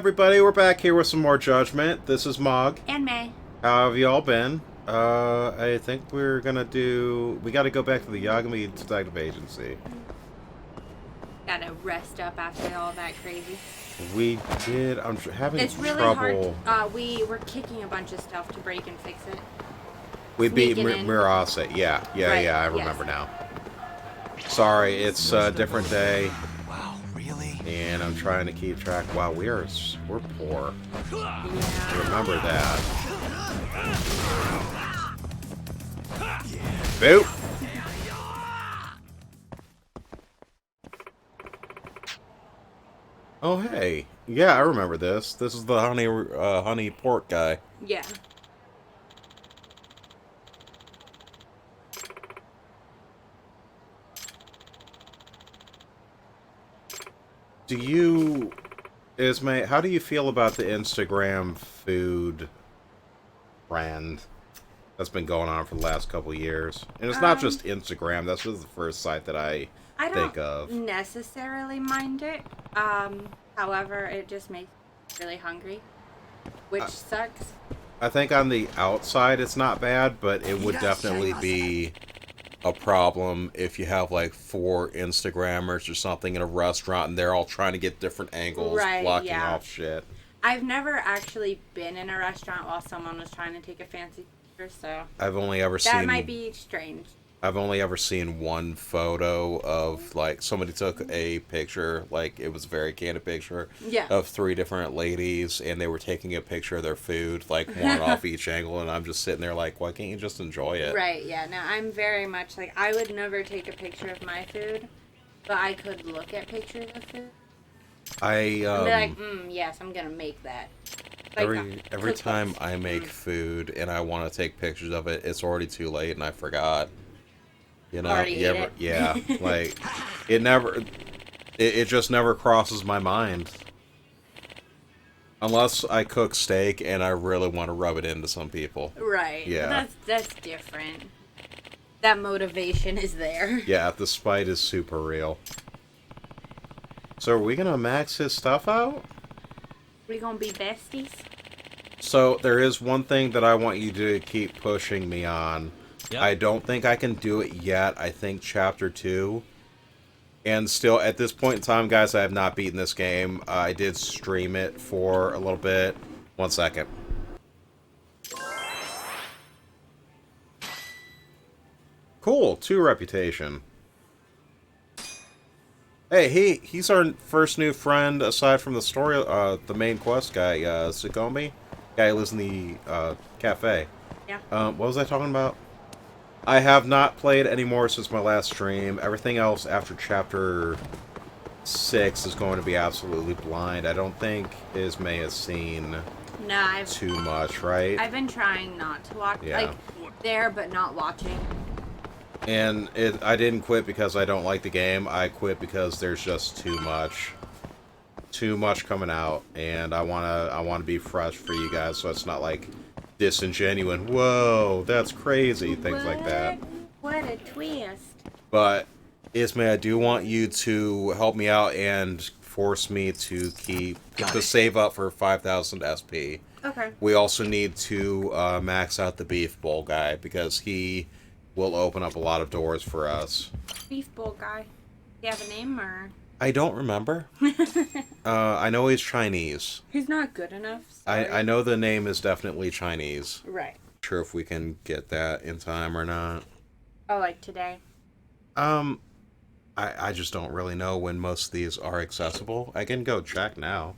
everybody, we're back here with some more Judgment. This is Mog. And May. How have you all been? I think we're gonna do... We gotta go back to the Yagami Detective Agency. Gotta rest up after all that crazy. We did... I'm having It's really trouble... hard. We were kicking a bunch of stuff to break and fix it. We beat Sneaking in. Mirase. Yeah, Right, I remember now. Sorry, it's a different day. Wow, really? And I'm trying to keep track. Wow, we're poor. Yeah. Remember that. Boop! Oh, hey. Yeah, I remember this. This is the honey pork guy. Yeah. Do you... Ismay, how do you feel about the Instagram food trend that's been going on for the last couple of years? And it's not just Instagram, that's just the first site that I think of. don't necessarily mind it. However, it just makes me really hungry, which sucks. I think on the outside it's not bad, but it would definitely be a problem if you have like 4 Instagrammers or something in a restaurant and they're all trying to get different angles, blocking off shit. I've never actually been in a restaurant while someone was trying to take a fancy picture, so I've only ever seen... That might be strange. I've only ever seen one photo of, like, somebody took a picture, like, it was a very candid picture of 3 different ladies, and they were taking a picture of their food, like, one off each angle, and I'm just sitting there like, why can't you just enjoy it? Right, yeah. Now, I'm very much, like, I would never take a picture of my food, but I could look at pictures of food. And be like, yes, I'm gonna make that. Like, every time I make food and I want to take pictures of it, it's already too late and I forgot. You know, yeah, like it just never crosses my mind. Unless I cook steak and I really want to rub it into some people. Right. Yeah. That's different. That motivation is there. Yeah, the spite is super real. So are we gonna max his stuff out? We gonna be besties? So there is one thing that I want you to keep pushing me on. Yep. I don't think I can do it yet. I think Chapter 2. And still, at this point in time, guys, I have not beaten this game. I did stream it for a little bit. 1 second. Cool. 2 reputation. Hey, he's our first new friend, aside from the story, the main quest guy, Tsukomi. Guy who lives in the, cafe. Yeah. What was I talking about? I have not played anymore since my last stream. Everything else after Chapter 6 is going to be absolutely blind. I don't think Ismay has seen too much, right? I've been trying not to watch, like, there, but not watching. And I didn't quit because I don't like the game. I quit because there's just too much coming out, and I wanna be fresh for you guys, so it's not like disingenuous. Whoa, that's crazy. Things like that. What a twist. But Ismay, I do want you to help me out and force me to save up for 5,000 SP. Okay. We also need to max out the beef bowl guy because he will open up a lot of doors for us. Beef bowl guy. Do you have a name or? I don't remember. I know he's Chinese. He's not good enough. I know the name is definitely Chinese. Right. Not sure if we can get that in time or not. Oh, like today? I just don't really know when most of these are accessible. I can go check now.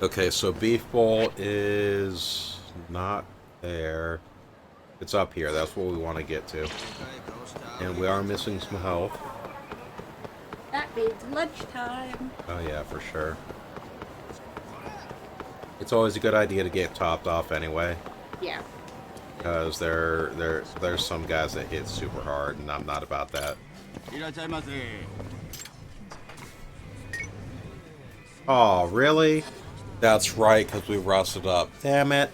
Okay, so beef bowl is not there. It's up here. That's what we want to get to. And we are missing some health. That means lunchtime. Oh yeah, for sure. It's always a good idea to get topped off anyway. Yeah. Because there's some guys that hit super hard, and I'm not about that. Oh, really? That's right, because we rusted up. Damn it.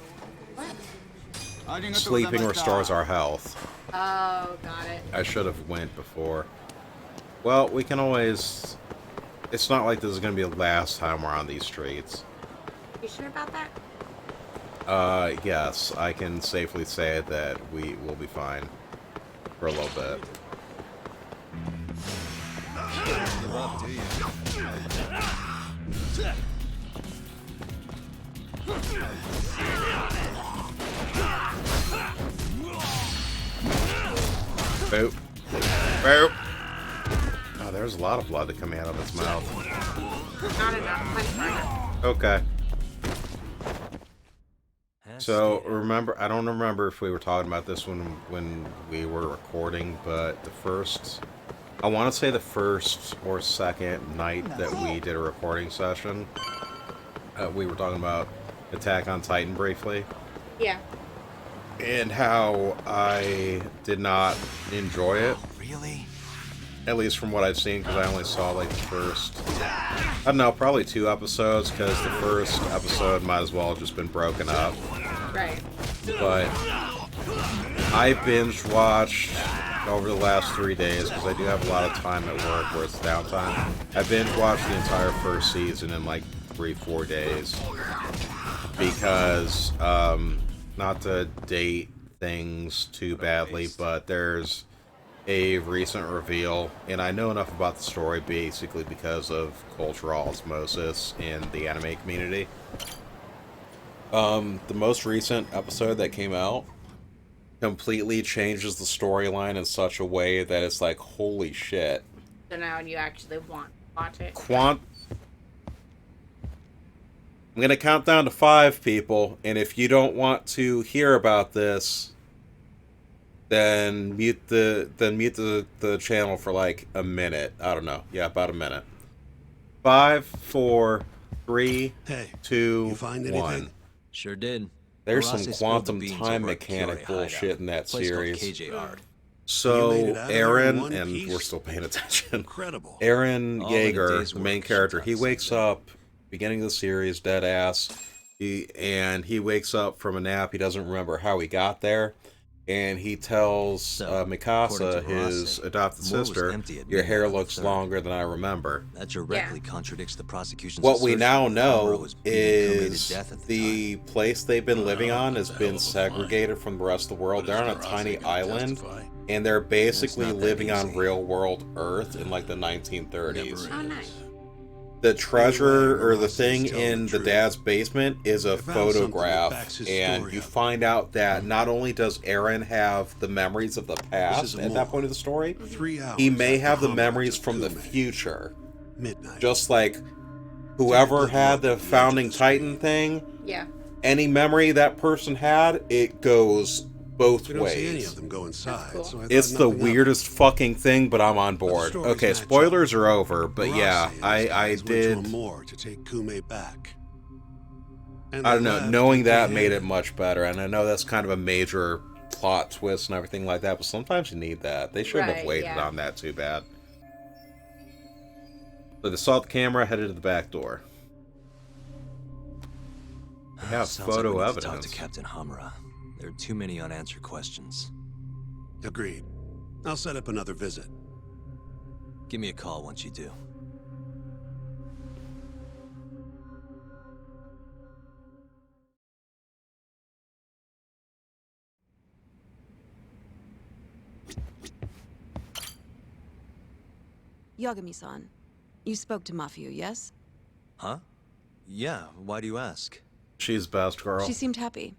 Sleeping restores our health. Oh, got it. I should have went before. Well, we can always... It's not like this is going to be the last time we're on these streets. You sure about that? Yes. I can safely say that we will be fine for a little bit. Boop. Boop. Oh, there's a lot of blood that coming out of its mouth. Not enough. Okay. So, remember, I don't remember if we were talking about this when we were recording, but the first, I want to say the first or second night that we did a recording session, we were talking about Attack on Titan briefly. Yeah. And how I did not enjoy it. Really? At least from what I've seen, because I only saw like the first, I don't know, probably 2 episodes, because the first episode might as well have just been broken up. Right. But I binge watched over the last 3 days, because I do have a lot of time at work where it's downtime. I binge watched the entire first season in like 3-4 days. Because, not to date things too badly, but there's a recent reveal, and I know enough about the story basically because of cultural osmosis in the anime community. The most recent episode that came out completely changes the storyline in such a way that it's like, holy shit. So now you actually want to watch it? I'm gonna count down to 5, people, and if you don't want to hear about this, then mute the channel for like a minute. I don't know. Yeah, about a minute. 5, 4, 3, 2, 1. Sure did. There's some quantum time mechanic bullshit in that series. So, Aaron, and we're still paying attention. Aaron Yeager, the main character, he wakes up beginning of the series, dead ass. He wakes up from a nap. He doesn't remember how he got there. And he tells Mikasa, his adopted sister, your hair looks longer than I remember. That directly contradicts the prosecution's What we now know is the place they've been living on has been segregated from the rest of the world. They're on a tiny island, and they're basically living on real-world Earth in like the 1930s. Oh, nice. The treasure, or the thing in the dad's basement, is a photograph, and you find out that not only does Aaron have the memories of the past at that point of the story, he may have the memories from the future. Just like whoever had the founding Titan thing, any memory that person had, it goes both ways. See any of them go inside, cool. So it's the weirdest fucking thing, but I'm on board. Okay, spoilers are over, but yeah, I did. More to take Kume back. I don't know. Knowing that made it much better, and I know that's kind of a major plot twist and everything like that, but sometimes you need that. They shouldn't have waited on that too bad. So they saw the camera, headed to the back door. They have photo evidence. Talk to Captain Hamura. There are too many unanswered questions. Agreed. I'll set up another visit. Give me a call once you do. Yagami-san, you spoke to Mafio, yes? Huh? Yeah, why do you ask? She's best, girl. She seemed happy.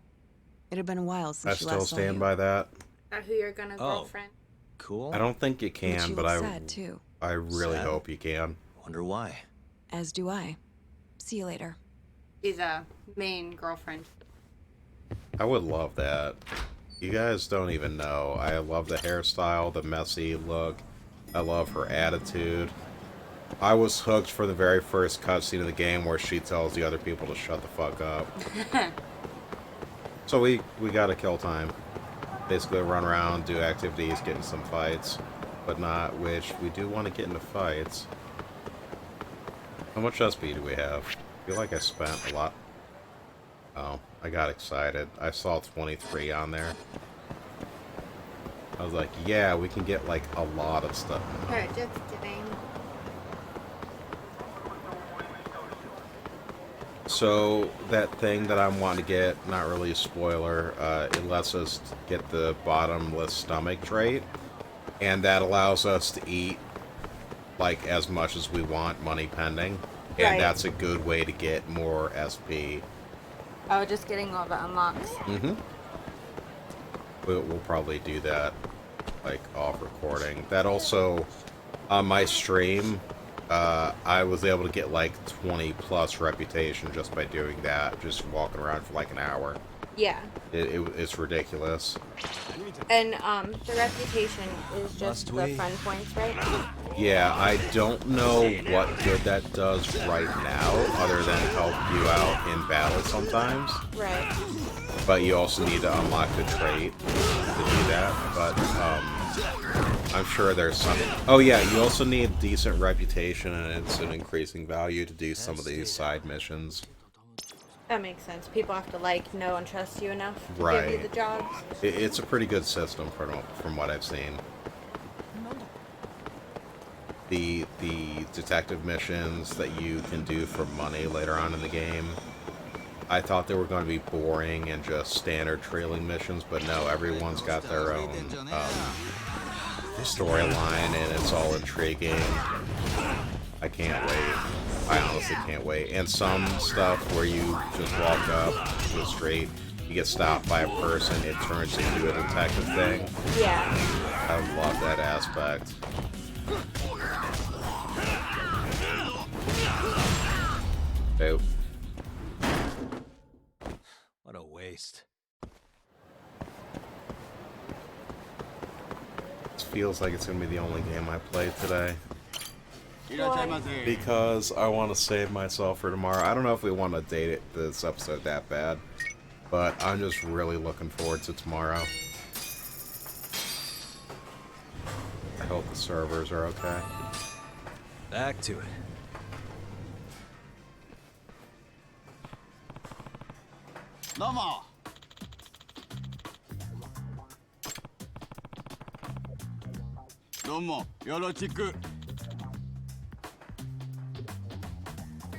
It had been a while since she last saw you. I still stand by that. Not who you're gonna girlfriend. Cool. I don't think you can, but sad too. I really hope you can. Wonder why. As do I. See you later. She's a main girlfriend. I would love that. You guys don't even know. I love the hairstyle, the messy look. I love her attitude. I was hooked for the very first cutscene of the game where she tells the other people to shut the fuck up. So we gotta kill time. Basically run around, do activities, get in some fights. But not which we do want to get into fights. How much SP do we have? I feel like I spent a lot. Oh, I got excited. I saw 23 on there. I was like, yeah, we can get like a lot of stuff. Alright, just kidding. So that thing that I'm wanting to get, not really a spoiler, it lets us get the Bottomless Stomach trait, and that allows us to eat like as much as we want, money pending, and that's a good way to get more SP. Oh, just getting all the unlocks. Mm-hmm. We'll probably do that like off recording. That also, on my stream, I was able to get like 20 plus reputation just by doing that, just walking around for like an hour. Yeah. It's ridiculous. And the reputation is just the friend points, right? Yeah, I don't know what good that does right now, other than help you out in battle sometimes. Right. But you also need to unlock the trait to do that. But I'm sure there's some. Oh yeah, you also need decent reputation and it's an increasing value to do some of these side missions. That makes sense. People have to like, know, and trust you enough to Right. give you the jobs. It's a pretty good system from what I've seen. The detective missions that you can do for money later on in the game, I thought they were going to be boring and just standard trailing missions, but no, everyone's got their own storyline and it's all intriguing. I can't wait. I honestly can't wait. And some stuff where you just walk up to the street, you get stopped by a person, it turns into a detective thing. Yeah. I love that aspect. Oh. What a waste. It feels like it's going to be the only game I played today. Why? Because I want to save myself for tomorrow. I don't know if we want to date this episode that bad, but I'm just really looking forward to tomorrow. I hope the servers are okay. Back to it. Domo. Domo, yoroshiku.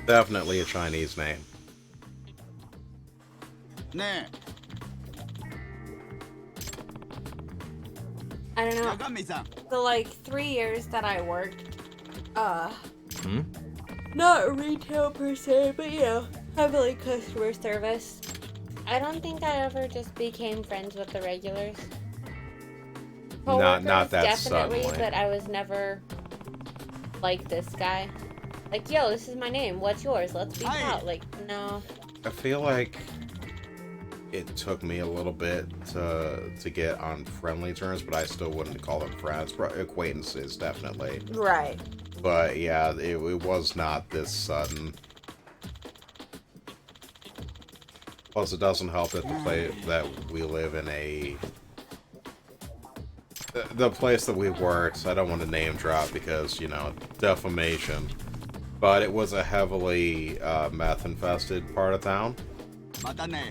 Definitely a Chinese name. Ne, I don't know. Yagami-san. The like 3 years that I worked, not retail per se, but you know, heavily customer service. I don't think I ever just became friends with the regulars. Not that definitely, suddenly. but I was never like this guy. Like, yo, this is my name. What's yours? Let's be out. Like, no. I feel like it took me a little bit to get on friendly terms, but I still wouldn't call them friends. Acquaintances, definitely. Right. But yeah, it was not this sudden. Plus, it doesn't help that that we live in the place that we worked. I don't want to name drop because, you know, defamation. But it was a heavily meth-infested part of town. Mata ne.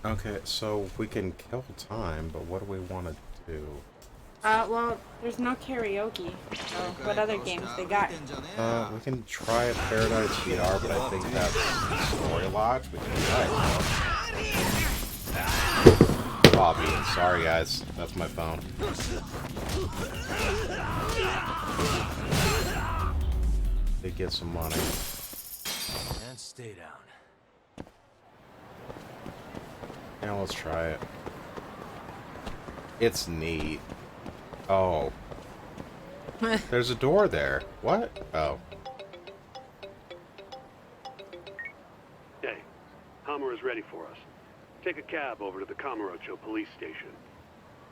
Okay, so we can kill time, but what do we want to do? Well, there's no karaoke. So what other games they got? We can try Paradise VR, but I think that's story locked. We can try it. Bobby, sorry guys, that's my phone. Did get some money. Can't Stay down. Yeah, let's try it. It's neat. Oh. There's a door there. What? Oh. Hey, Hammer is ready for us. Take a cab over to the Kamurocho police station.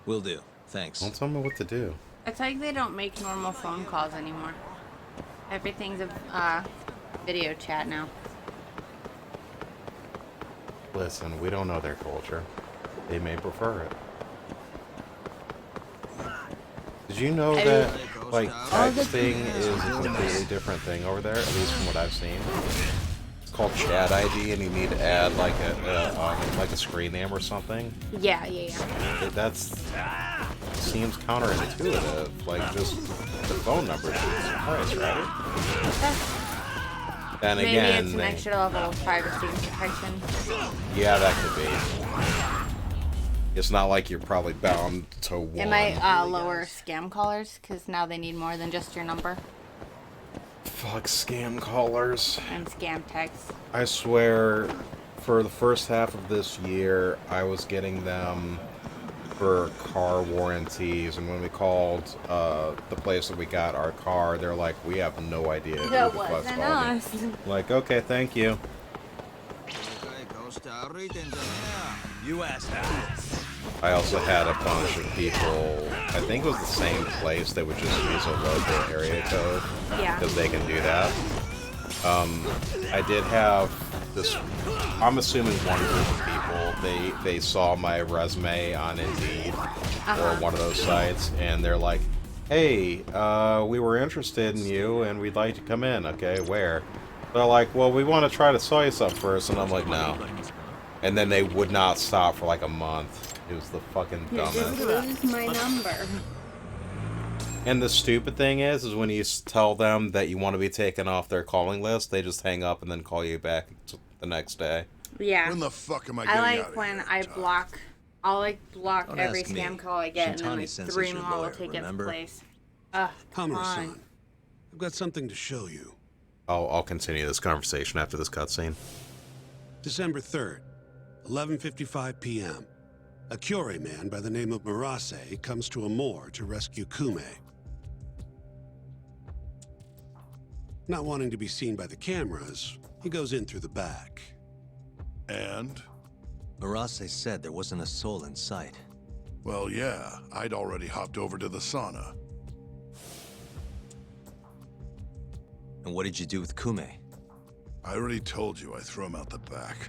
Will do. Thanks. Don't tell me what to do. It's like they don't make normal phone calls anymore. Everything's a video chat now. Listen, we don't know their culture. They may prefer it. Did you know that, like, texting is a completely different thing over there, at least from what I've seen? It's called Chat ID, and you need to add, like, a screen name or something. Yeah. That's... seems counterintuitive. Like, just the phone number is surprise, right? Then Maybe again... it's an extra level of privacy and protection. Yeah, that could be. It's not like you're probably bound to one. It might lower scam callers, because now they need more than just your number. Fuck scam callers. And scam texts. I swear, for the first half of this year, I was getting them for car warranties, and when we called the place that we got our car, they're like, we have no idea who the fuck's calling you. Like, okay, thank you. You asked that. I also had a bunch of people, I think it was the same place, they would just use a local area code. Yeah. Because they can do that. I did have this, I'm assuming one group of people, they saw my resume on Indeed or one of those sites, and they're like, hey, we were interested in you and we'd like to come in. Okay, where? They're like, well, we want to try to sell you something first, and I'm like, no. And then they would not stop for like a month. It was the fucking dumbest. Lose my number. And the stupid thing is when you tell them that you want to be taken off their calling list, they just hang up and then call you back the next day. Yeah. When the fuck am I getting I out like of when here, I Tom? block. I'll like block Don't every ask me. scam call I get, and then Shintani like senses 3 your more will lawyer, take its remember? place. Come on. Hammer-san, I've got something to show you. I'll continue this conversation after this cutscene. December 3rd, 11:55 p.m. A Kyorei man by the name of Murase comes to a moor to rescue Kume. Not wanting to be seen by the cameras, he goes in through the back. And? Murase said there wasn't a soul in sight. Well, yeah, I'd already hopped over to the sauna. And what did you do with Kume? I already told you I threw him out the back.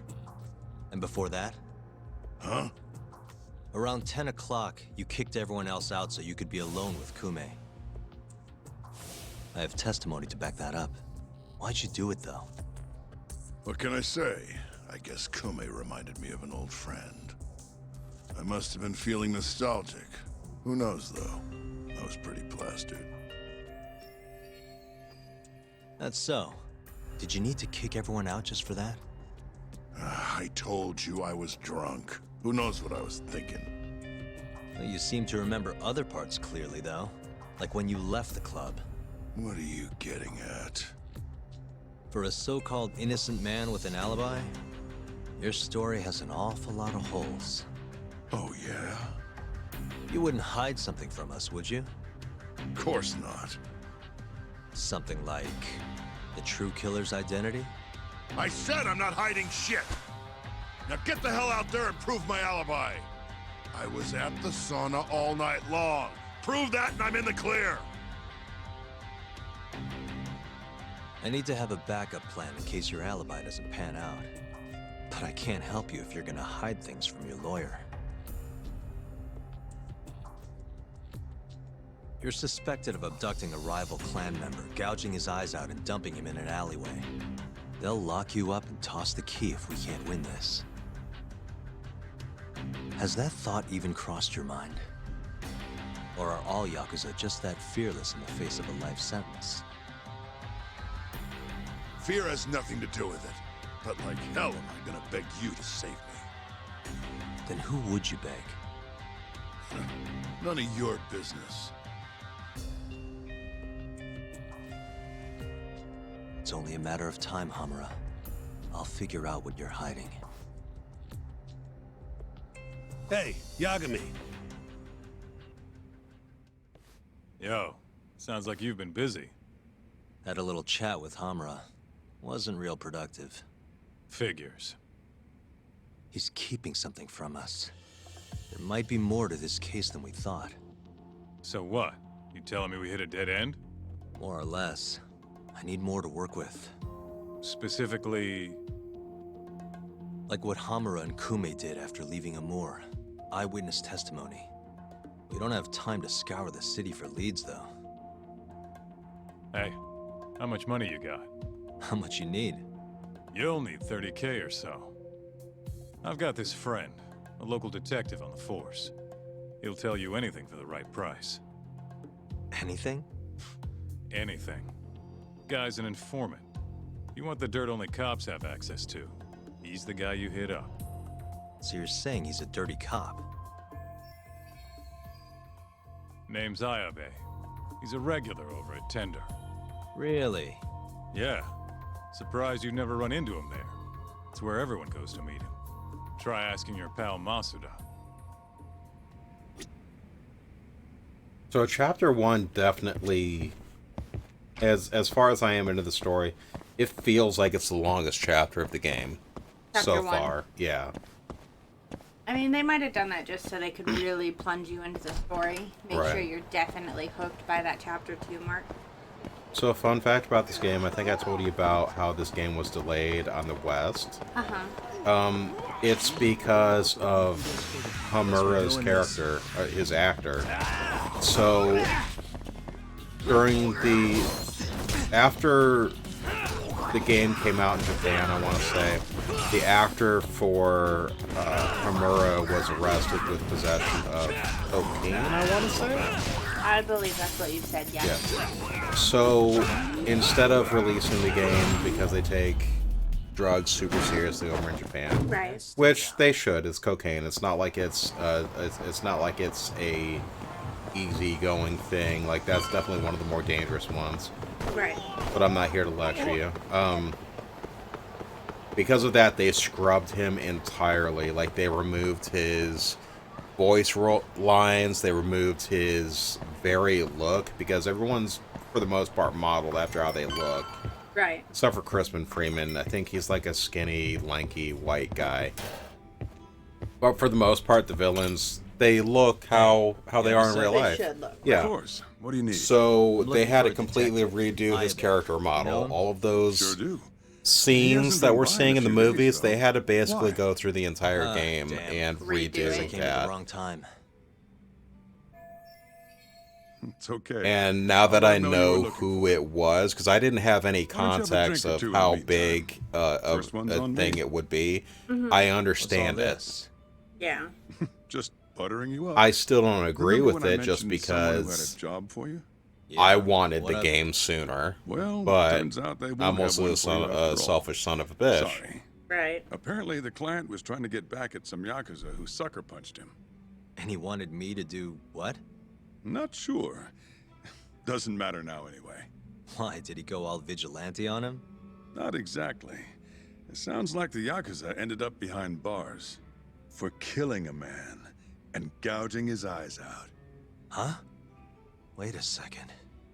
And before that? Huh? Around 10 o'clock, you kicked everyone else out so you could be alone with Kume. I have testimony to back that up. Why'd you do it, though? What can I say? I guess Kume reminded me of an old friend. I must have been feeling nostalgic. Who knows, though? I was pretty plastered. That's so. Did you need to kick everyone out just for that? I told you I was drunk. Who knows what I was thinking? Well, you seem to remember other parts clearly, though. Like when you left the club. What are you getting at? For a so-called innocent man with an alibi, your story has an awful lot of holes. Oh, yeah? You wouldn't hide something from us, would you? Of course not. Something like the true killer's identity? I said I'm not hiding shit! Now get the hell out there and prove my alibi! I was at the sauna all night long. Prove that and I'm in the clear! I need to have a backup plan in case your alibi doesn't pan out. But I can't help you if you're gonna hide things from your lawyer. You're suspected of abducting a rival clan member, gouging his eyes out and dumping him in an alleyway. They'll lock you up and toss the key if we can't win this. Has that thought even crossed your mind? Or are all Yakuza just that fearless in the face of a life sentence? Fear has nothing to do with it. But like hell am I gonna beg you to save me? Then who would you beg? None of your business. It's only a matter of time, Hamura. I'll figure out what you're hiding. Hey, Yagami. Yo, sounds like you've been busy. Had a little chat with Hamura. Wasn't real productive. Figures. He's keeping something from us. There might be more to this case than we thought. So what? You telling me we hit a dead end? More or less. I need more to work with. Specifically... Like what Hamura and Kume did after leaving Amur. Eyewitness testimony. We don't have time to scour the city for leads, though. Hey, how much money you got? How much you need? You'll need 30K or so. I've got this friend, a local detective on the force. He'll tell you anything for the right price. Anything? Anything. Guy's an informant. You want the dirt only cops have access to. He's the guy you hit up. So you're saying he's a dirty cop? Name's Ayabe. He's a regular over at Tender. Really? Yeah. Surprised you never run into him there. It's where everyone goes to meet him. Try asking your pal Masuda. So chapter 1 definitely, as far as I am into the story, it feels like it's the longest chapter of the game so far. Yeah. I mean, they might have done that just so they could really plunge you into the story. Make sure you're definitely hooked by that chapter 2 mark. So a fun fact about this game, I think I told you about how this game was delayed on the West. It's because of Hamura's character, his actor. So after the game came out in Japan, I want to say, the actor for Hamura was arrested with possession of cocaine, I want to say? I believe that's what you said, yeah. So, instead of releasing the game because they take drugs super seriously over in Japan, right? Which they should. It's cocaine. It's not like it's not like it's a easy-going thing. Like, that's definitely one of the more dangerous ones. Right. But I'm not here to lecture you. Because of that, they scrubbed him entirely. Like, they removed his voice lines, they removed his very look, because everyone's, for the most part, modeled after how they look. Right. Except for Crispin Freeman. I think he's like a skinny, lanky, white guy. But for the most part, the villains, they look how they are in real life. Should look. Yeah. Of course. What do you need? So they had to completely redo his character model. All of those Sure do. scenes that we're seeing in the movies, they had to basically Why? go through the entire game and redo I came at that. the wrong time. It's okay. And now that I know know you were who it was, because I didn't have any Why don't you have a context drink or of two in how the meantime? big of First one's a on thing me. it would be, I understand What's all it. this? Yeah. Just buttering you up. I still don't agree Remember with when I it just mentioned someone who had because a job for you? I wanted what the of game sooner. Well, But turns out they won't I'm have also one a for you after all. selfish son of a bitch. Sorry. Right. Apparently, the client was trying to get back at some Yakuza who sucker punched him. And he wanted me to do what? Not sure. Doesn't matter now anyway. Why, did he go all vigilante on him? Not exactly. It sounds like the Yakuza ended up behind bars for killing a man and gouging his eyes out. Huh? Wait a second.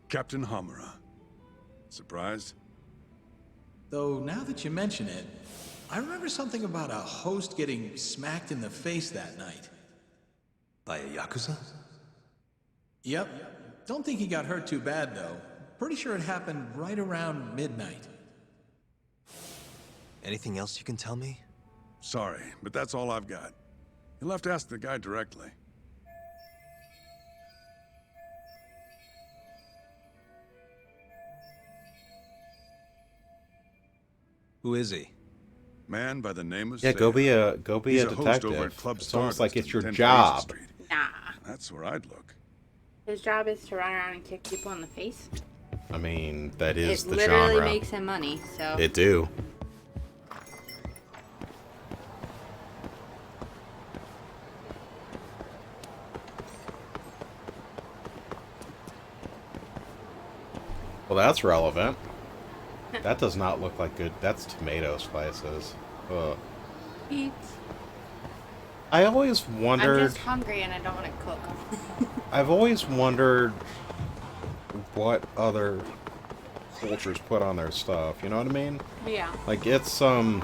Captain Hamura. Surprised? Though, now that you mention it, I remember something about a host getting smacked in the face that night. By a Yakuza? Yep. Don't think he got hurt too bad, though. Pretty sure it happened right around midnight. Anything else you can tell me? Sorry, but that's all I've got. You'll have to ask the guy directly. Who is he? Man by the name of Yeah, go be a He's host over at detective. Club It's almost like Stardust it's your in 10 job. Fraser Street. Nah. That's where I'd look. His job is to run around and kick people in the face. I mean, that is It the literally genre. makes him money, so. It do. Well, that's relevant. That does not look like good. That's tomato slices. Ugh. Eat. I always wondered... I'm just hungry and I don't want to cook. I've always wondered what other cultures put on their stuff. You know what I mean? Yeah. Like, it's, Oh,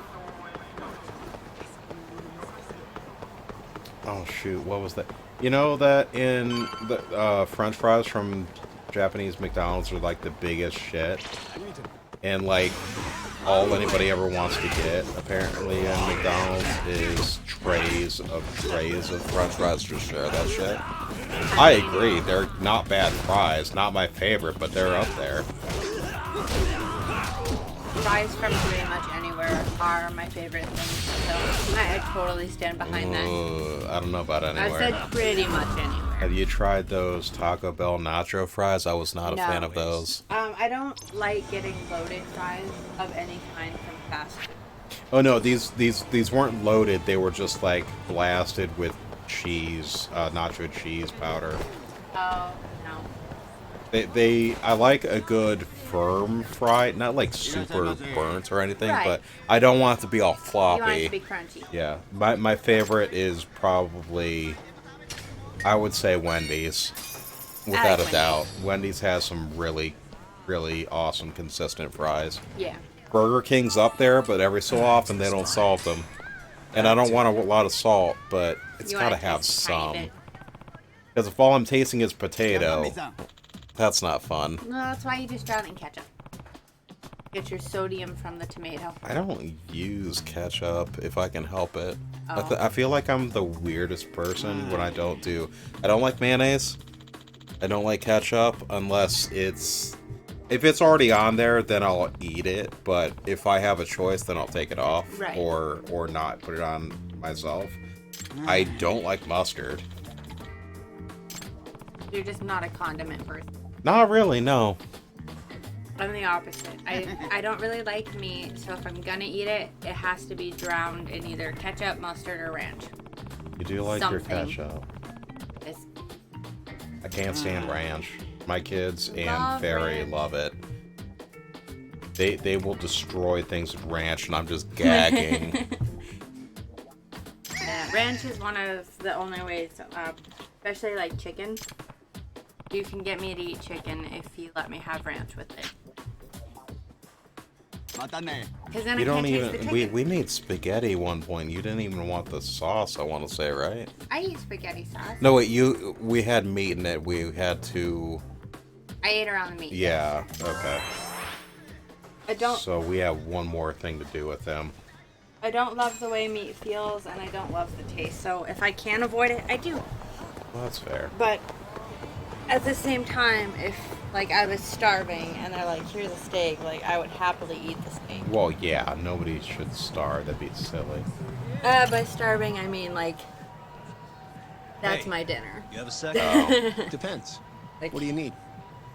shoot. What was that? You know that in the French fries from Japanese McDonald's are, like, the biggest shit? And, like, all anybody ever wants to get, apparently, in McDonald's is trays of French fries to share that shit. I agree, they're not bad fries. Not my favorite, but they're up there. Fries from pretty much anywhere are my favorite thing, so I totally stand behind that. I don't know about anywhere. I said pretty much anywhere. Have you tried those Taco Bell nacho fries? I was not a fan of those. I don't like getting loaded fries of any kind from fast food. Oh no, these weren't loaded. They were just like blasted with cheese, nacho cheese powder. Oh no. I like a good firm fry, not like super burnt or anything, Right. but I don't want it to be all floppy. You want it to be crunchy. Yeah, my favorite is probably, I would say Wendy's, without a doubt. Wendy's has some really, really awesome consistent fries. Yeah. Burger King's up there, but every so often they don't salt them. And I don't want a lot of salt, but it's got to have some. Because if all I'm tasting is potato, that's not fun. No, that's why you just drown it in ketchup. Get your sodium from the tomato. I don't use ketchup if I can help it. Oh. I feel like I'm the weirdest person when I don't like mayonnaise. I don't like ketchup unless if it's already on there, then I'll eat it. But if I have a choice, then I'll take it off. Right. Or not put it on myself. I don't like mustard. You're just not a condiment person. Not really, no. I'm the opposite. I don't really like meat, so if I'm gonna eat it, it has to be drowned in either ketchup, mustard, or ranch. You do like your Something. ketchup. It's I can't stand ranch. My kids and Fairy love it. They will destroy things with ranch, and I'm just gagging. Yeah, ranch is one of the only ways, especially like chicken. You can get me to eat chicken if you let me have ranch with it. Because then You I don't can't taste the even. chicken. We made spaghetti one point. You didn't even want the sauce. I want to say, right? I eat spaghetti sauce. No, wait. We had meat in it. We had to. I ate around the meat. Yeah. Okay. I don't. So we have one more thing to do with them. I don't love the way meat feels, and I don't love the taste. So if I can avoid it, I do. Well, that's fair. But at the same time, if like I was starving and they're like, "Here's a steak," like I would happily eat the steak. Well, yeah. Nobody should starve. That'd be silly. By starving, I mean like that's Hey, my dinner. You have a second? Oh. Depends. Like, What do you need?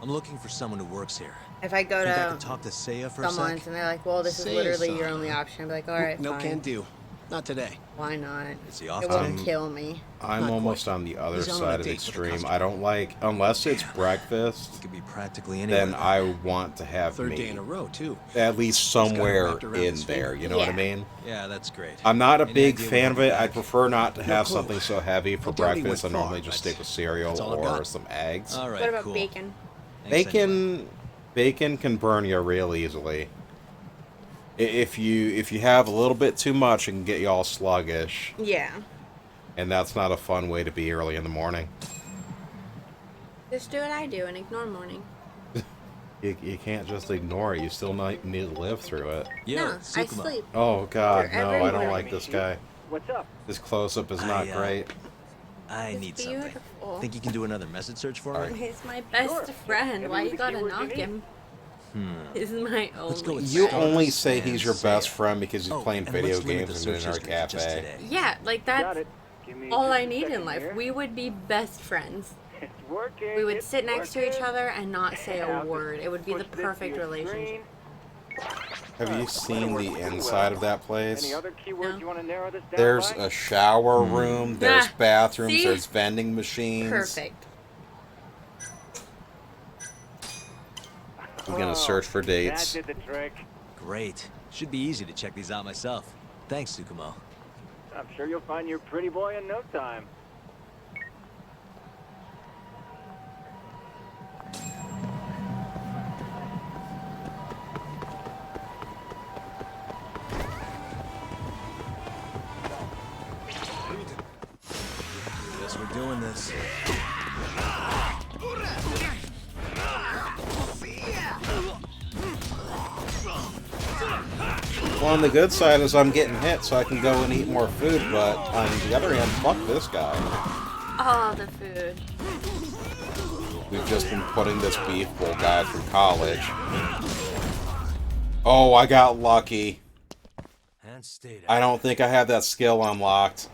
I'm looking for someone who works here. If I go Think I to could talk to Seiya for a someone's sec? and they're like, "Well, this is literally your only option," I'd be like, "All right, No fine. can do. Not today. Why not? Is he off It won't today? kill me." I'm Not almost quite. on the other He's on a side of the date with a extreme. customer. I don't like unless it's breakfast. Could be practically anywhere. Then I want to have Third day meat. in a row too. At least got it somewhere wrapped around in his there. finger. You know what I Yeah. mean? Yeah, that's great. I'm not a Any big idea fan of when it. I'll be I back? prefer not to have clue. something so heavy for I doubt he breakfast. I went far, normally just but stick with cereal that's all I've or got. some eggs. All right, What about cool. bacon? Thanks anyway. Bacon can burn you real easily. If you have a little bit too much, it can get you all sluggish, Yeah. and that's not a fun way to be early in the morning. Just do what I do and ignore morning. You can't just ignore it. You still need to live through it. Yo, No, I Sukuma. sleep. Oh God, For no! every I don't morning. like this guy. What's up? This close-up is not great. I It's need something. beautiful. Think you can do another message search for me? He's my best friend. Why you gotta knock him? He's my Let's go only with You friend. only say and he's your Seiya. best friend because he's Oh, playing and video let's limit games the and in search our history to just cafe. today. Yeah, like Got that's it. Give me all just I a need in second life. here. We would be best friends. It's working. We would it's sit next to each working. other and not say Now a just word. It would be the push this to perfect your relationship. screen. Have you seen the inside of that place? Any other keywords No. you want to narrow this down There's by? a shower room, there's Ah, bathrooms, see? there's vending machines. Perfect. I'm gonna search for dates. That did the trick. Great. Should be easy to check these out myself. Thanks, Tsukumo. I'm sure you'll find your pretty boy in no time. Guess we're doing this. Well, on the good side is I'm getting hit, so I can go and eat more food, but on the other hand, fuck this guy. Oh, the food. We've just been putting this beef bowl guy through college. Oh, I got lucky. And stayed I don't think I have that skill unlocked.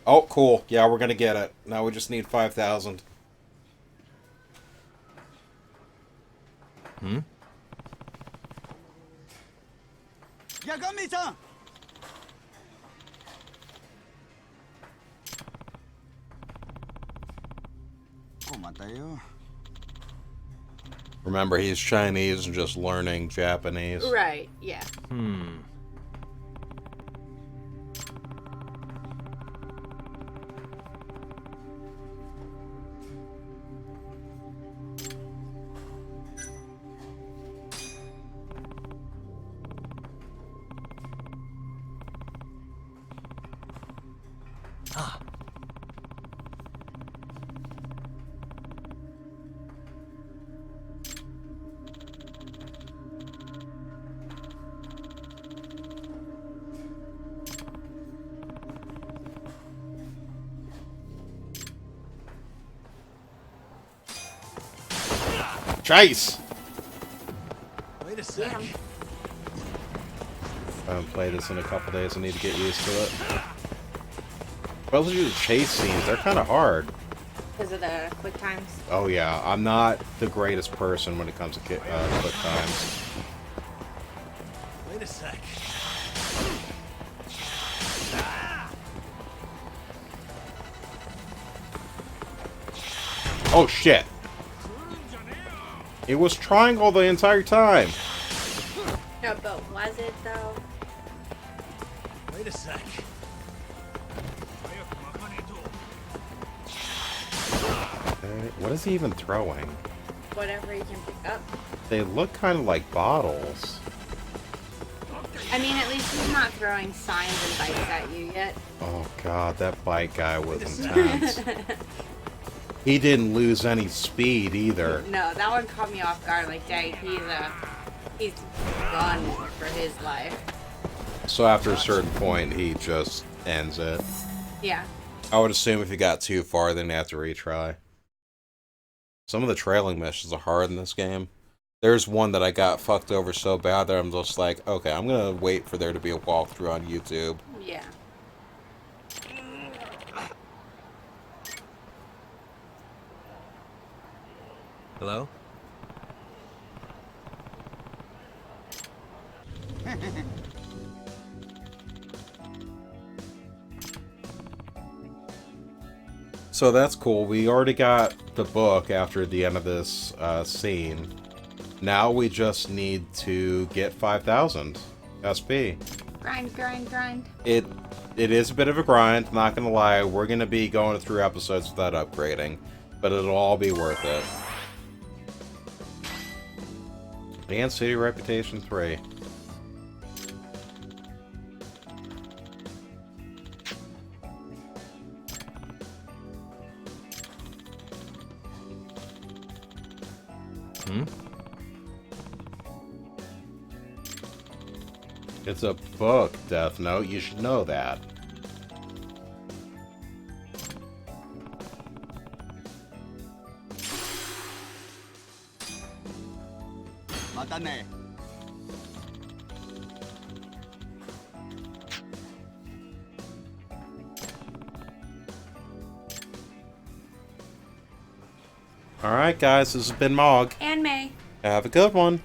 Oh, cool. Yeah, we're gonna get it. Now we just need 5,000. Hmm? Yagami-san! Remember, he's Chinese and just learning Japanese. Right, yeah. Hmm. Ah. Chase! Wait a sec. Yeah. I haven't played this in a couple days. I need to get used to it. Especially the chase scenes. They're kind of hard. Because of the quick times. Oh yeah, I'm not the greatest person when it comes to quick times. Wait a sec. Oh shit! It was triangle the entire time. No, but was it though? Wait a sec. What is he even throwing? Whatever you can pick up. They look kind of like bottles. I mean, at least he's not throwing signs and bites at you yet. Oh god, that bite guy was intense. He didn't lose any speed either. No, that one caught me off guard. Like, dang, he's gone for his life. So after a certain point, he just ends it. Yeah. I would assume if you got too far, then you have to retry. Some of the trailing missions are hard in this game. There's one that I got fucked over so bad that I'm just like, okay, I'm gonna wait for there to be a walkthrough on YouTube. Yeah. Hello? So that's cool. We already got the book after the end of this scene. Now we just need to get 5,000 SP. Grind, grind, grind. It is a bit of a grind, not gonna lie. We're gonna be going through episodes without upgrading, but it'll all be worth it. And City Reputation 3. Hmm? It's a book, Death Note. You should know that. Matane. Alright, guys, this has been Mog. And May. Have a good one.